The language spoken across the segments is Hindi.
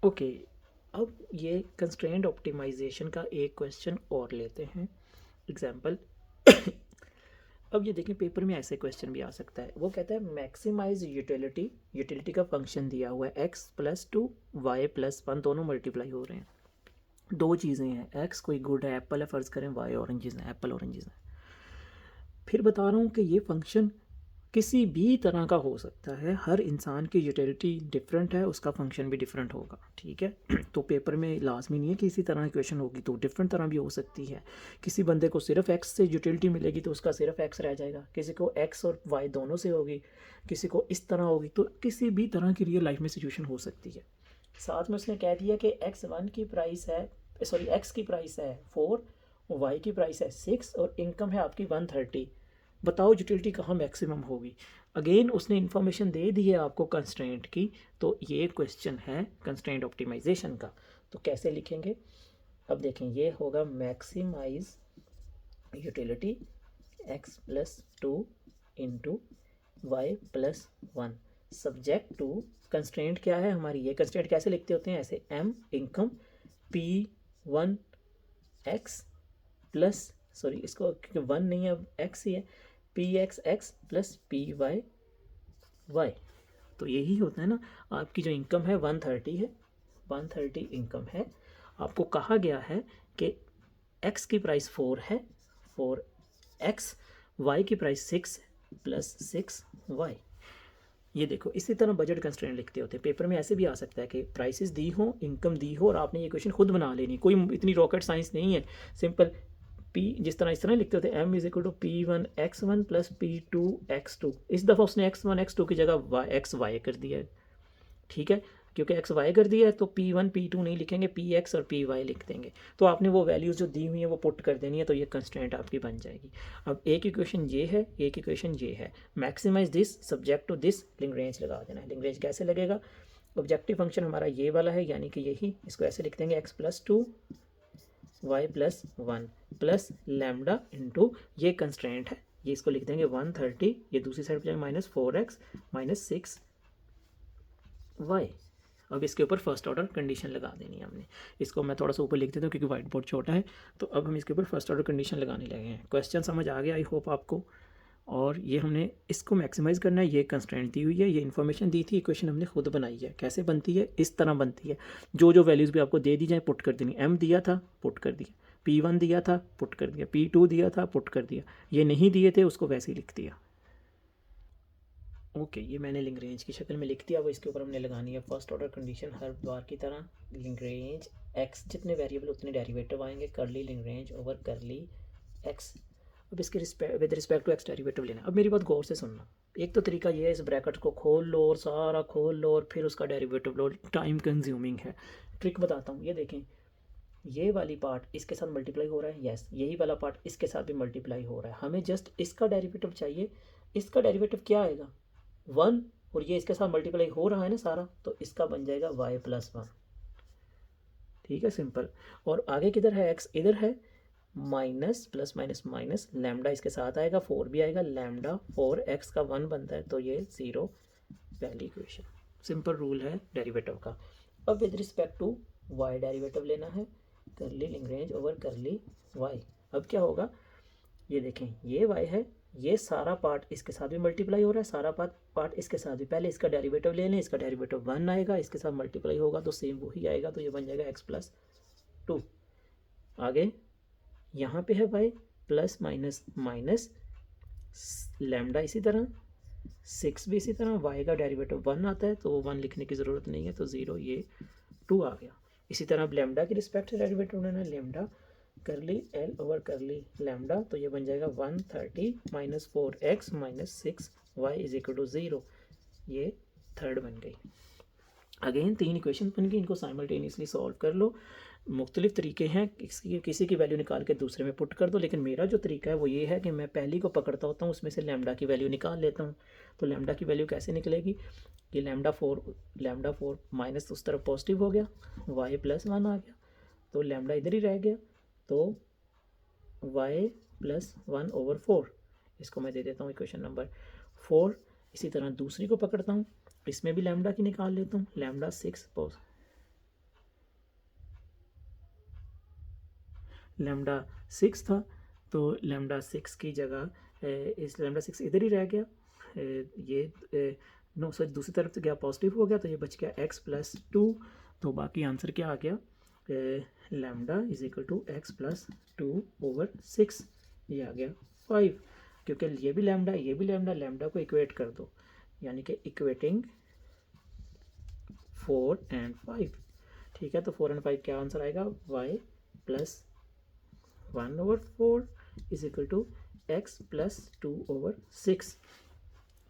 ओके, अब ये कंस्ट्रेंट ऑप्टिमाइजेशन का एक क्वेश्चन और लेते हैं एग्जाम्पल। अब ये देखें, पेपर में ऐसे क्वेश्चन भी आ सकता है। वो कहता है मैक्सिमाइज यूटिलिटी, यूटिलिटी का फंक्शन दिया हुआ है x+2 y+1, दोनों मल्टीप्लाई हो रहे हैं। दो चीज़ें हैं, x कोई गुड है, एप्पल है फ़र्ज़ करें, y ऑरेंजेस हैं, एप्पल ऑरेंजेस हैं। फिर बता रहा हूँ कि ये फंक्शन किसी भी तरह का हो सकता है, हर इंसान की यूटिलिटी डिफरेंट है, उसका फंक्शन भी डिफरेंट होगा, ठीक है। तो पेपर में लाजमी नहीं है कि इसी तरह की क्वेश्चन होगी, तो डिफरेंट तरह भी हो सकती है। किसी बंदे को सिर्फ एक्स से यूटिलिटी मिलेगी तो उसका सिर्फ एक्स रह जाएगा, किसी को एक्स और वाई दोनों से होगी, किसी को इस तरह होगी। तो किसी भी तरह की रियल लाइफ में सिचुएशन हो सकती है। साथ में उसने कह दिया कि x1 की प्राइस है, सॉरी x की प्राइस है 4, y की प्राइस है 6 और इनकम है आपकी 130। बताओ यूटिलिटी कहाँ मैक्सिमम होगी। अगेन उसने इन्फॉर्मेशन दे दी है आपको कंस्ट्रेंट की, तो ये क्वेश्चन है कंस्ट्रेंट ऑप्टिमाइजेशन का। तो कैसे लिखेंगे, अब देखें, ये होगा maximize utility x+2 into y+1 subject to, constraint क्या है हमारी, ये कंस्ट्रेंट कैसे लिखते होते हैं, ऐसे m income p1x plus, sorry इसको क्योंकि 1 नहीं है अब x ही है, pxx प्लस py तो यही होता है ना। आपकी जो इनकम है 130 है, 130 इनकम है। आपको कहा गया है कि x की प्राइस 4 है, 4x, y की प्राइस 6 प्लस 6y। ये देखो, इसी तरह बजट कंस्ट्रेंट लिखते होते हैं। पेपर में ऐसे भी आ सकता है कि प्राइसेस दी हो, इनकम दी हो और आपने ये क्वेश्चन खुद बना लेनी, कोई इतनी रॉकेट साइंस नहीं है, सिंपल पी जिस तरह इस तरह लिखते होते हैं, m=p1x1 प्लस p2x2। इस दफ़ा उसने x1 x2 की जगह xy कर दिया है, ठीक है। क्योंकि एक्स वाई कर दिया है तो p1 p2 नहीं लिखेंगे, px और py लिख देंगे। तो आपने वो वैल्यूज़ जो दी हुई है वो पुट कर देनी है, तो ये कंस्ट्रेंट आपकी बन जाएगी। अब एक इक्वेशन ये है, एक इक्वेशन ये है। Maximise this subject to this, Lagrange लगा देना है। लिंग्रेंज कैसे लगेगा, ऑब्जेक्टिव फंक्शन हमारा ये वाला है, यानी कि यही, इसको ऐसे लिख देंगे x+2 y+1 plus lambda into, ये कंस्ट्रेंट है, ये इसको लिख देंगे 130, ये दूसरी साइड पर जाएंगे -4x -6y। अब इसके ऊपर फर्स्ट ऑर्डर कंडीशन लगा देनी है हमने। इसको मैं थोड़ा सा ऊपर लिख देता हूँ क्योंकि वाइट बोर्ड छोटा है। तो अब हम इसके ऊपर फर्स्ट ऑर्डर कंडीशन लगाने लगे हैं। क्वेश्चन समझ आ गया आई होप आपको। और ये हमने इसको मैक्सिमाइज़ करना है, ये कंस्ट्रेंट दी हुई है, ये इन्फॉर्मेशन दी थी, इक्वेशन हमने खुद बनाई है। कैसे बनती है, इस तरह बनती है। जो जो वैल्यूज़ भी आपको दे दी जाए पुट कर देनी। m दिया था पुट कर दिया, p1 दिया था पुट कर दिया, p2 दिया था पुट कर दिया, ये नहीं दिए थे उसको वैसे ही लिख दिया। ओके, ये मैंने लिंग्रेंज की शक्ल में लिख दिया। वो इसके ऊपर हमने लगानी है फर्स्ट ऑर्डर कंडीशन हर बार की तरह। लिंग्रेंज एक्स जितने वेरिएबल उतने डेरिवेटिव आएंगे, curly Lagrange over curly x. अब इसके with respect to x derivative लेना। अब मेरी बात गौर से सुनना। एक तो तरीका ये है, इस ब्रैकेट को खोल लो और सारा खोल लो और फिर उसका डेरिवेटिव लो, टाइम कंज्यूमिंग है। ट्रिक बताता हूँ, ये देखें, ये वाली पार्ट इसके साथ मल्टीप्लाई हो रहा है, यस, यही वाला पार्ट इसके साथ भी मल्टीप्लाई हो रहा है। हमें जस्ट इसका डेरिवेटिव चाहिए। इसका डेरिवेटिव क्या आएगा, 1, और ये इसके साथ मल्टीप्लाई हो रहा है ना सारा, तो इसका बन जाएगा y+1, ठीक है, सिंपल। और आगे किधर है, x इधर है, minus plus minus minus, lambda इसके साथ आएगा, 4 भी आएगा, लैम्डा 4x का 1 बनता है, तो ये 0 पहली इक्वेशन। सिंपल रूल है डेरिवेटिव का। अब with respect to y derivative लेना है, करली लिंग्रेंज ओवर करली y। अब क्या होगा, ये देखें, ये y है, ये सारा पार्ट इसके साथ भी मल्टीप्लाई हो रहा है, सारा पार्ट इसके साथ भी। पहले इसका डेरिवेटिव ले लें, इसका डेरिवेटिव 1 आएगा, इसके साथ मल्टीप्लाई होगा तो सेम वही आएगा, तो ये बन जाएगा x+2। आगे यहाँ पे है y plus minus minus, lambda इसी तरह, 6 भी इसी तरह, y का डेरिवेटिव 1 आता है तो 1 लिखने की ज़रूरत नहीं है, तो 0, ये 2 आ गया। इसी तरह अब लैम्डा की रिस्पेक्ट से डेरिवेटिव लेना है, लैम्डा करली एल ओवर करली लैम्डा, तो ये बन जाएगा 130 -4x -6y is equal to 0। ये थर्ड बन गई। अगेन 3 इक्वेशन बन गई, इनको साइमल्टेनियसली सॉल्व कर लो। मुख्तलिफ तरीके हैं, किसी की वैल्यू निकाल के दूसरे में पुट कर दो, लेकिन मेरा जो तरीका है वो ये है कि मैं पहली को पकड़ता होता हूँ, उसमें से लैम्डा की वैल्यू निकाल लेता हूँ। तो लैम्डा की वैल्यू कैसे निकलेगी, ये लैम्डा 4 माइनस उस तरफ पॉजिटिव हो गया, y+1 आ गया, तो लैम्डा इधर ही रह गया, तो y+1/4, इसको मैं दे देता हूँ इक्वेशन नंबर 4। इसी तरह दूसरी को पकड़ता हूँ, इसमें भी लैम्डा की निकाल लेता हूँ, लैम्डा 6 लैम्डा 6 था, तो लैम्डा 6 की जगह इस लैम्डा 6 इधर ही रह गया, ये नो सॉरी दूसरी तरफ से गया, पॉजिटिव हो गया, तो ये बच गया x प्लस 2। तो बाकी आंसर क्या आ गया, lambda is equal to x plus 2/6, ये आ गया 5, क्योंकि ये भी लैम्डा ये भी लैम्डा, लैम्डा को इक्वेट कर दो, यानी कि इक्वेटिंग 4 एंड 5। ठीक है, तो 4 एंड 5 क्या आंसर आएगा, y plus 1/4 is equal to x plus 2/6।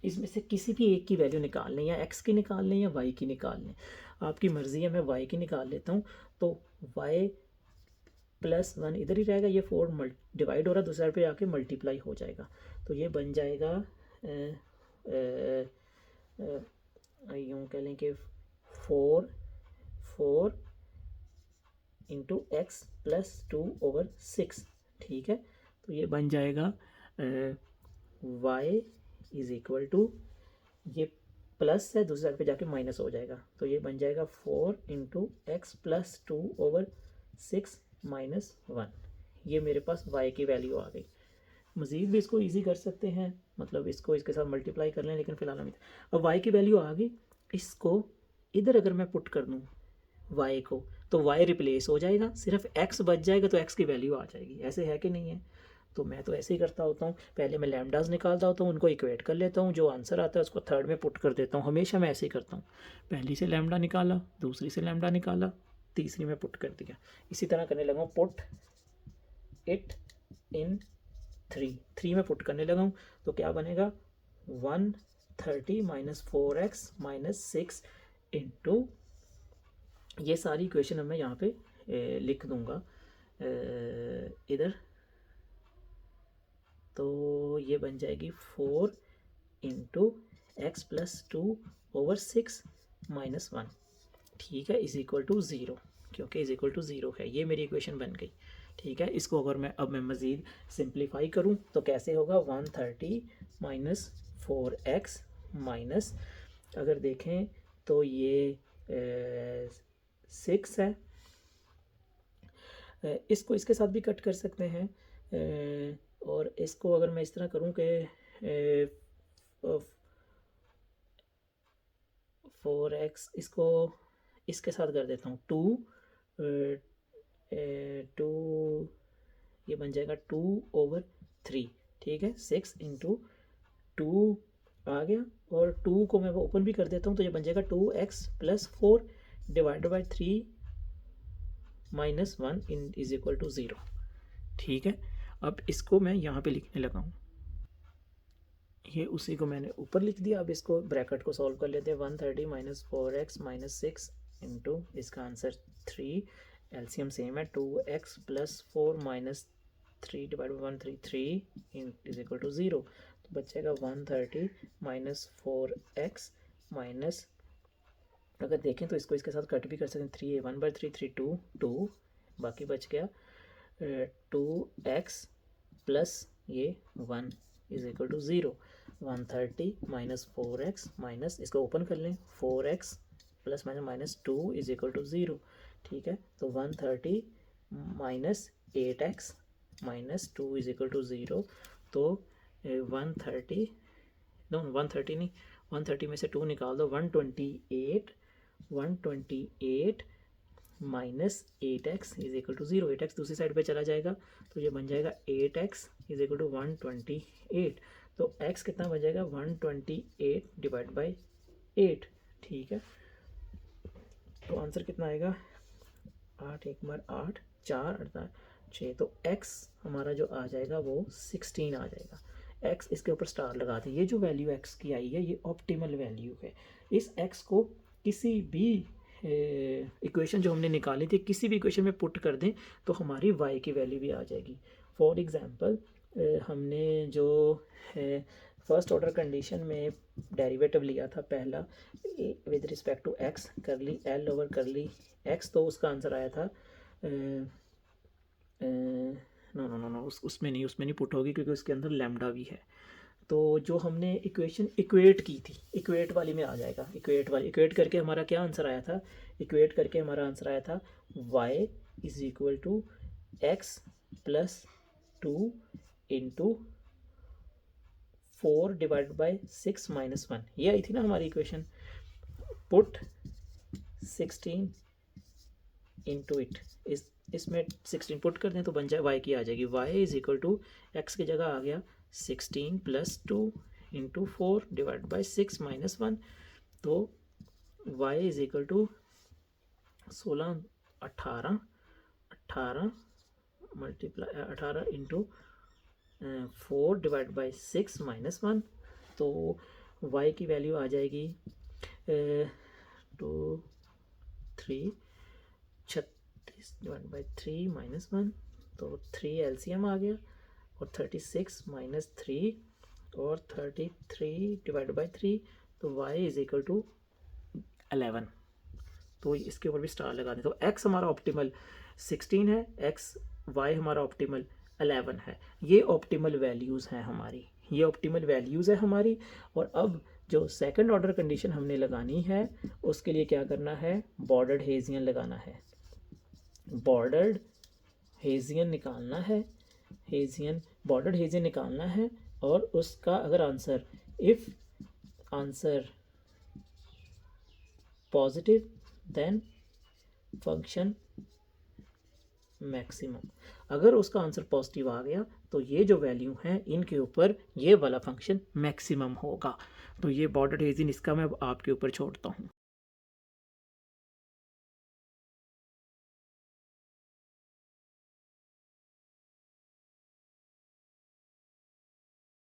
इसमें से किसी भी एक की वैल्यू निकाल लें, या x की निकाल लें या y की निकाल लें, आपकी मर्ज़ी है। मैं y की निकाल लेता हूँ, तो y प्लस 1 इधर ही रहेगा, ये 4 डिवाइड हो रहा है, दूसरी साइड पे आके मल्टीप्लाई हो जाएगा, तो ये बन जाएगा यूँ कह लें कि 4 इंटू एक्स प्लस 2/6। ठीक है, तो ये बन जाएगा y इज इक्वल टू, ये प्लस है, दूसरी साइड पे जाके माइनस हो जाएगा, तो ये बन जाएगा 4 इंटू एक्स प्लस 2/6 माइनस 1। ये मेरे पास y की वैल्यू आ गई। मज़ीद भी इसको इजी कर सकते हैं, मतलब इसको इसके साथ मल्टीप्लाई कर लें, लेकिन फ़िलहाल हम अब y की वैल्यू आ गई, इसको इधर अगर मैं पुट कर दूँ y को, तो y रिप्लेस हो जाएगा, सिर्फ x बच जाएगा, तो x की वैल्यू आ जाएगी। ऐसे है कि नहीं है, तो मैं तो ऐसे ही करता होता हूँ, पहले मैं लैम्डास निकालता होता हूँ, उनको इक्वेट कर लेता हूँ, जो आंसर आता है उसको थर्ड में पुट कर देता हूँ, हमेशा मैं ऐसे ही करता हूँ। पहली से लैम्डा निकाला, दूसरी से लैम्डा निकाला, तीसरी में पुट कर दिया, इसी तरह करने लगा हूँ। पुट इट इन 3 में पुट करने लगा हूँ, तो क्या बनेगा 130 माइनस 4x माइनस 6 इंटू, ये सारी इक्वेशन अब मैं यहाँ पे लिख दूँगा इधर, तो ये बन जाएगी 4 इंटू एक्स प्लस 2/6 माइनस 1। ठीक है, इज इक्वल टू 0, क्योंकि इज इक्वल टू 0 है, ये मेरी इक्वेशन बन गई। ठीक है, इसको अगर मैं मज़ीद सिंप्लीफाई करूँ तो कैसे होगा, 130 माइनस 4x माइनस, अगर देखें तो ये 6 है, इसको इसके साथ भी कट कर सकते हैं, और इसको अगर मैं इस तरह करूं कि 4x, इसको इसके साथ कर देता हूँ 2 ये बन जाएगा 2/3। ठीक है, 6 इंटू 2 आ गया, और 2 को मैं ओपन भी कर देता हूँ, तो ये बन जाएगा 2x plus 4 divided by 3 minus 1 is equal to 0। ठीक है, अब इसको मैं यहाँ पे लिखने लगा हूँ, ये उसी को मैंने ऊपर लिख दिया। अब इसको ब्रैकेट को सॉल्व कर लेते हैं, 130 माइनस 4x माइनस 6 इंटू, इसका आंसर 3, एलसीएम सेम है, 2x plus 4 minus 3 divide by 133 is equal to 0, तो बचेगा 130 माइनस 4x माइनस, अगर देखें तो इसको इसके साथ कट भी कर सकते हैं, 3 1/3 3 2 बाकी बच गया 2x प्लस ये 1 is equal to 0। 130 minus 4x minus, इसको ओपन कर लें, 4x plus minus 2 is equal to 0। ठीक है, तो 130 minus 8x minus 2 is equal to 0, तो 130 नो 130 नहीं, 130 में से 2 निकाल दो, 128 minus 8x is equal to 0, 8x दूसरी साइड पे चला जाएगा, तो ये बन जाएगा 8x इज इक्वल टू 128, तो x कितना बन जाएगा 128 डिवाइड बाई 8। ठीक है, तो आंसर कितना आएगा 8 1 बार 8 4 8 6, तो x हमारा जो आ जाएगा वो 16 आ जाएगा। x इसके ऊपर स्टार लगा दें, ये जो वैल्यू x की आई है ये ऑप्टिमल वैल्यू है। इस x को किसी भी इक्वेशन जो हमने निकाली थी, किसी भी इक्वेशन में पुट कर दें तो हमारी y की वैल्यू भी आ जाएगी। फॉर एग्ज़ाम्पल हमने जो फर्स्ट ऑर्डर कंडीशन में डेरिवेटिव लिया था पहला विद रिस्पेक्ट टू x, करली l ओवर करली x, तो उसका आंसर आया था नो नो नो नो उसमें नहीं पुट होगी, क्योंकि उसके अंदर लैम्डा भी है। तो जो हमने इक्वेशन इक्वेट की थी, इक्वेट वाली में आ जाएगा, इक्वेट करके हमारा क्या आंसर आया था, इक्वेट करके हमारा आंसर आया था y is equal to x plus 2 into 4 divide by 6 minus 1, ये आई थी ना हमारी इक्वेशन। पुट 16 इंटू इट, इसमें 16 पुट कर दें तो बन जाए y की आ जाएगी, y is equal to x की जगह आ गया 16 plus 2 into 4 divide by 6 minus 1, तो y is equal to 16 18 multiply 18 into 4 divide by 6 minus 1, तो y की वैल्यू आ जाएगी 2 3 36 डिवाइड बाई 3 माइनस 1, तो 3 एलसीएम आ गया, और 36 माइनस 3 और 33 डिवाइड बाई 3, तो y इज इक्वल टू 11। तो इसके ऊपर भी स्टार लगा दें, तो x हमारा ऑप्टिमल 16 है, x y हमारा ऑप्टिमल 11 है। ये ऑप्टिमल वैल्यूज़ हैं हमारी, ये ऑप्टिमल वैल्यूज़ है हमारी। और अब जो सेकंड ऑर्डर कंडीशन हमने लगानी है उसके लिए क्या करना है, बॉर्डर्ड हेजियन लगाना है, बॉर्डर्ड हेजियन निकालना है, हेजियन बॉर्डर्ड हेजियन निकालना है। और उसका अगर answer, if answer positive then function maximum, अगर उसका आंसर पॉजिटिव आ गया तो ये जो वैल्यू हैं इनके ऊपर ये वाला फंक्शन मैक्सिमम होगा। तो ये बॉर्डर्ड हेजियन इसका मैं अब आपके ऊपर छोड़ता हूँ।